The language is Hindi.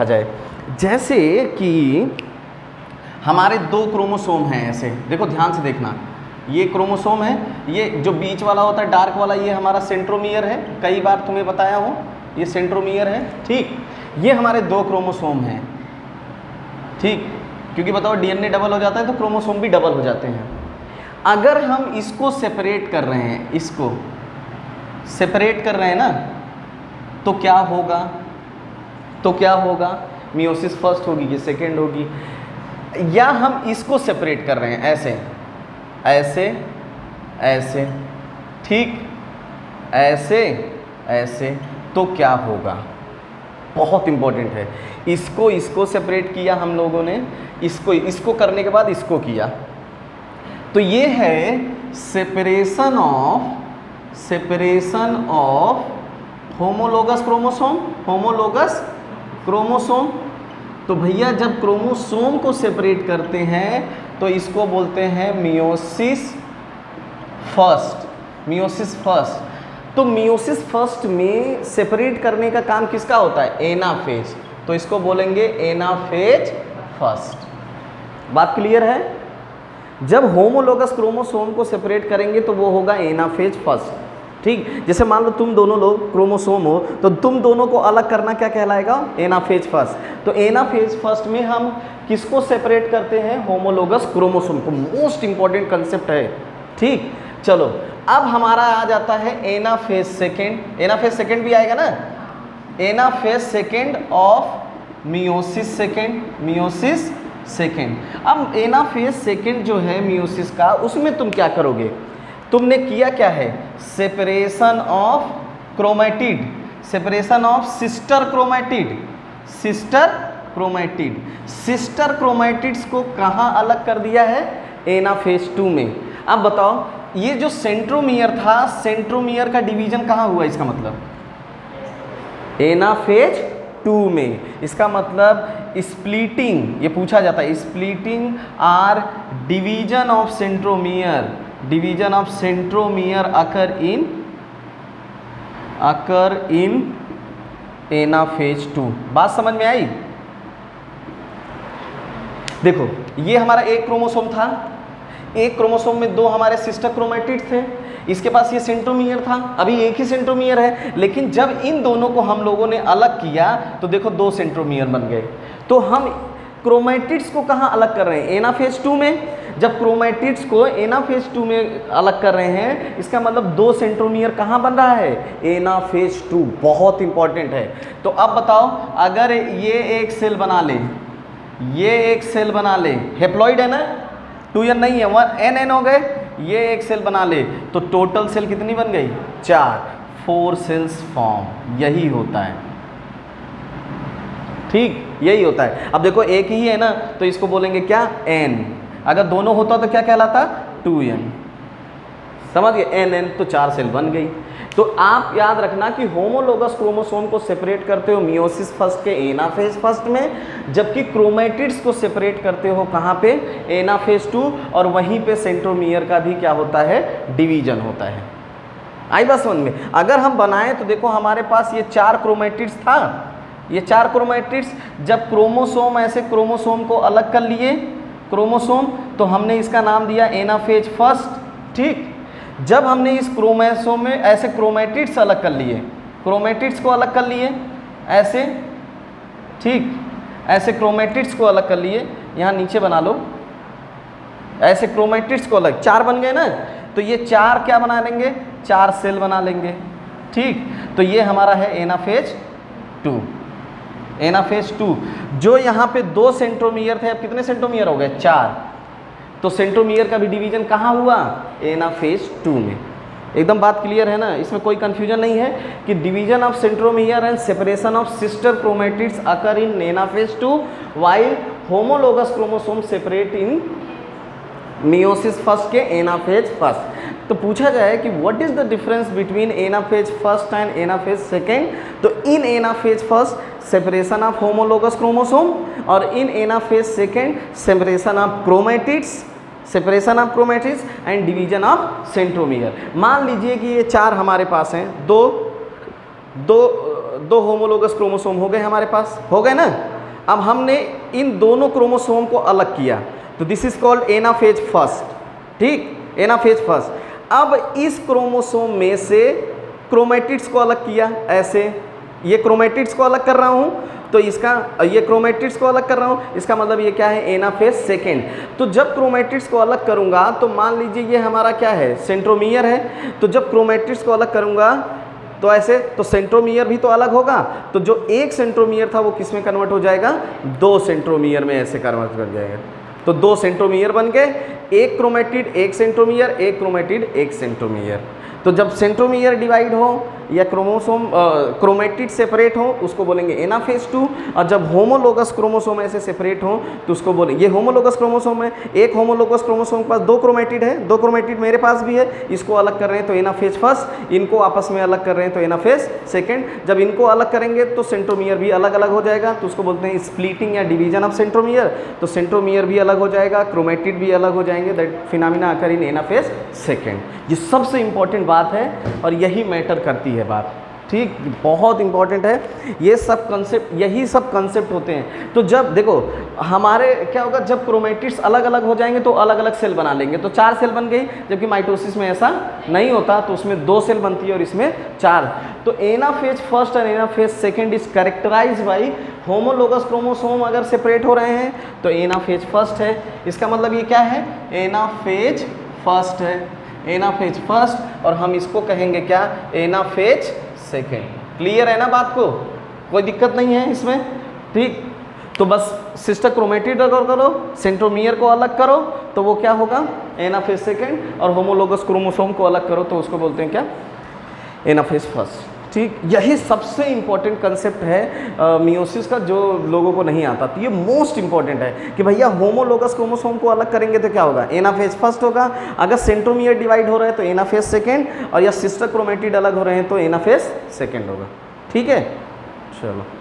आ जाए। जैसे कि हमारे दो क्रोमोसोम हैं, ऐसे देखो ध्यान से देखना, ये क्रोमोसोम है, ये जो बीच वाला होता है डार्क वाला ये हमारा सेंट्रोमियर है, कई बार तुम्हें बताया हूँ ये सेंट्रोमियर है, ठीक। ये हमारे दो क्रोमोसोम हैं, ठीक, क्योंकि बताओ डीएनए डबल हो जाता है तो क्रोमोसोम भी डबल हो जाते हैं। अगर हम इसको सेपरेट कर रहे हैं, इसको सेपरेट कर रहे हैं ना, तो क्या होगा, तो क्या होगा, मियोसिस फर्स्ट होगी कि सेकेंड होगी। या हम इसको सेपरेट कर रहे हैं ऐसे ऐसे ऐसे, ठीक, ऐसे ऐसे, तो क्या होगा, बहुत इंपॉर्टेंट है। इसको सेपरेट किया हम लोगों ने, इसको करने के बाद इसको किया, तो ये है separation of homologous chromosome, homologous chromosome. तो भैया जब क्रोमोसोम को सेपरेट करते हैं तो इसको बोलते हैं मियोसिस फर्स्ट, मियोसिस फर्स्ट। तो मियोसिस फर्स्ट में सेपरेट करने का काम किसका होता है, एनाफेज, तो इसको बोलेंगे एनाफेज फर्स्ट। बात क्लियर है। जब होमोलोगस क्रोमोसोम को सेपरेट करेंगे तो वो होगा एनाफेज फर्स्ट, ठीक। जैसे मान लो तुम दोनों लोग क्रोमोसोम हो तो तुम दोनों को अलग करना क्या कहलाएगा, एनाफेज फर्स्ट। तो एनाफेज फर्स्ट में हम किसको सेपरेट करते हैं, होमोलोगस क्रोमोसोम को। मोस्ट इंपॉर्टेंट कंसेप्ट है, ठीक। चलो अब हमारा आ जाता है एनाफेज सेकेंड, एनाफेज सेकेंड भी आएगा ना, anaphase second of meiosis second, meiosis second. अब एनाफेज सेकेंड जो है मियोसिस का, उसमें तुम क्या करोगे, तुमने किया क्या है, separation of chromatid, separation of sister chromatid, sister chromatid, sister chromatids को कहाँ अलग कर दिया है, एनाफेज 2 में। अब बताओ ये जो सेंट्रोमियर था, सेंट्रोमियर का डिवीजन कहाँ हुआ, इसका मतलब एनाफेज 2 में। इसका मतलब स्प्लिटिंग, ये पूछा जाता है, splitting or division of centromere, division of centromere occur in anaphase 2। बात समझ में आई। देखो ये हमारा एक क्रोमोसोम था, एक क्रोमोसोम में दो हमारे सिस्टर क्रोमैटिड थे, इसके पास ये सेंट्रोमियर था, अभी एक ही सेंट्रोमियर है, लेकिन जब इन दोनों को हम लोगों ने अलग किया तो देखो दो सेंट्रोमियर बन गए। तो हम क्रोमैटिड्स को कहाँ अलग कर रहे हैं, एनाफेज 2 में। जब क्रोमैटिड्स को एनाफेज 2 में अलग कर रहे हैं, इसका मतलब दो सेंट्रोमियर कहाँ बन रहा है, एनाफेज 2। बहुत इंपॉर्टेंट है। तो अब बताओ अगर ये एक सेल बना ले, ये एक सेल बना ले, हेप्लॉइड है ना, 2n नहीं है, 1n हो गए, ये एक सेल बना ले तो टोटल सेल कितनी बन गई, 4, 4 सेल्स फॉर्म। यही होता है, ठीक, यही होता है। अब देखो एक ही है ना तो इसको बोलेंगे क्या, n। अगर दोनों होता तो क्या कहलाता, 2n। समझ गए, n तो 4 सेल बन गई। तो आप याद रखना कि होमोलोगस क्रोमोसोम को सेपरेट करते हो मियोसिस फर्स्ट के एनाफेज फर्स्ट में, जबकि क्रोमैटिड्स को सेपरेट करते हो कहाँ पे, एनाफेज 2, और वहीं पे सेंट्रोमियर का भी क्या होता है, डिवीजन होता है। आई बात समझ में। अगर हम बनाएं तो देखो हमारे पास ये 4 क्रोमैटिड्स था, ये 4 क्रोमैटिड्स, जब क्रोमोसोम ऐसे क्रोमोसोम को अलग कर लिए क्रोमोसोम, तो हमने इसका नाम दिया एनाफेज फर्स्ट, ठीक। जब हमने इस क्रोमोसोम में ऐसे क्रोमैटिड्स अलग कर लिए, क्रोमैटिड्स को अलग कर लिए ऐसे, ठीक, ऐसे क्रोमैटिड्स को अलग कर लिए, यहाँ नीचे बना लो, ऐसे क्रोमैटिड्स को अलग, 4 बन गए ना, तो ये 4 क्या बना लेंगे, 4 सेल बना लेंगे, ठीक। तो ये हमारा है एनाफेज 2, एनाफेज 2। जो यहाँ पे 2 सेंट्रोमियर थे, अब कितने सेंट्रोमियर हो गए, 4। तो सेंट्रोमियर का भी डिवीजन कहाँ हुआ, एनाफेज 2 में। एकदम बात क्लियर है ना, इसमें कोई कंफ्यूजन नहीं है कि division of centromere and separation of sister chromatids occur in anaphase 2 while homologous chromosome separate in meiosis first के एनाफेज फर्स्ट। तो पूछा जाए कि what is the difference between anaphase first and anaphase second, तो in anaphase first separation of homologous chromosome और in anaphase second separation of chromatids, separation of chromatids and division of centromere. मान लीजिए कि ये 4 हमारे पास हैं, दो होमोलोगस क्रोमोसोम हो गए हमारे पास, हो गए ना। अब हमने इन दोनों क्रोमोसोम को अलग किया, तो this is called anaphase first, ठीक, एनाफेज फर्स्ट। अब इस क्रोमोसोम में से क्रोमेटिड्स को अलग किया, ऐसे ये क्रोमेटिड्स को अलग कर रहा हूँ, तो इसका ये क्रोमेटिड्स को अलग कर रहा हूँ, इसका मतलब ये क्या है, एनाफेज सेकेंड। तो जब क्रोमेटिड्स को अलग करूँगा तो मान लीजिए ये हमारा क्या है, सेंट्रोमियर है, तो जब क्रोमेटिड्स को अलग करूँगा तो ऐसे, तो सेंट्रोमियर भी तो अलग होगा, तो जो एक सेंट्रोमियर था वो किस में कन्वर्ट हो जाएगा, 2 सेंट्रोमियर में ऐसे कन्वर्ट कर जाएगा। तो 2 सेंट्रोमियर बन गए, एक क्रोमेटिड एक सेंट्रोमियर, एक क्रोमेटिड एक सेंट्रोमियर। तो जब सेंट्रोमियर डिवाइड हो या क्रोमोसोम क्रोमेटिड सेपरेट हो उसको बोलेंगे एनाफेज 2, और जब होमोलोगस क्रोमोसोम ऐसे सेपरेट हो तो उसको बोलेंगे, ये होमोलोगस क्रोमोसोम है, एक होमोलोगस क्रोमोसोम के पास 2 क्रोमेटिड है, 2 क्रोमेटिड मेरे पास भी है, इसको अलग कर रहे हैं तो एनाफेज फर्स्ट, इनको आपस में अलग कर रहे हैं तो एनाफेज सेकेंड। जब इनको अलग करेंगे तो सेंट्रोमियर भी अलग अलग हो जाएगा, तो उसको बोलते हैं स्प्लिटिंग या डिवीजन ऑफ सेंट्रोमियर, तो सेंट्रोमियर भी अलग हो जाएगा, क्रोमेटिड भी अलग हो जाएंगे, that phenomena occur in anaphase second. ये सबसे इंपॉर्टेंट बात है और यही मैटर करती है बात, ठीक, बहुत इंपॉर्टेंट है ये सब कंसेप्ट, यही सब कंसेप्ट होते हैं। तो जब देखो हमारे क्या होगा, जब क्रोमेटिड्स अलग अलग हो जाएंगे तो अलग अलग सेल बना लेंगे, तो 4 सेल बन गई, जबकि माइटोसिस में ऐसा नहीं होता, तो उसमें 2 सेल बनती है और इसमें 4। तो एनाफेज फर्स्ट और anaphase second is characterize by homologous chromosome अगर सेपरेट हो रहे हैं तो एनाफेज फर्स्ट है, इसका मतलब ये क्या है, एनाफेज फर्स्ट है, एनाफेज फर्स्ट, और हम इसको कहेंगे क्या, एनाफेज सेकेंड। क्लियर है ना बात को, कोई दिक्कत नहीं है इसमें, ठीक। तो बस सिस्टर क्रोमेटिड अलग करो, सेंट्रोमियर को अलग करो तो वो क्या होगा, एनाफेज सेकेंड, और होमोलोगस क्रोमोसोम को अलग करो तो उसको बोलते हैं क्या, एनाफेज फर्स्ट, ठीक। यही सबसे इम्पॉर्टेंट कंसेप्ट है मियोसिस का, जो लोगों को नहीं आता। तो ये मोस्ट इंपॉर्टेंट है कि भैया होमोलोगस क्रोमोसोम को अलग करेंगे तो क्या होगा, एनाफेज फर्स्ट होगा, अगर सेंट्रोमियर डिवाइड हो रहे हैं तो एनाफेज सेकेंड, और या सिस्टर क्रोमेटिड अलग हो रहे हैं तो एनाफेज सेकेंड होगा, ठीक है। चलो।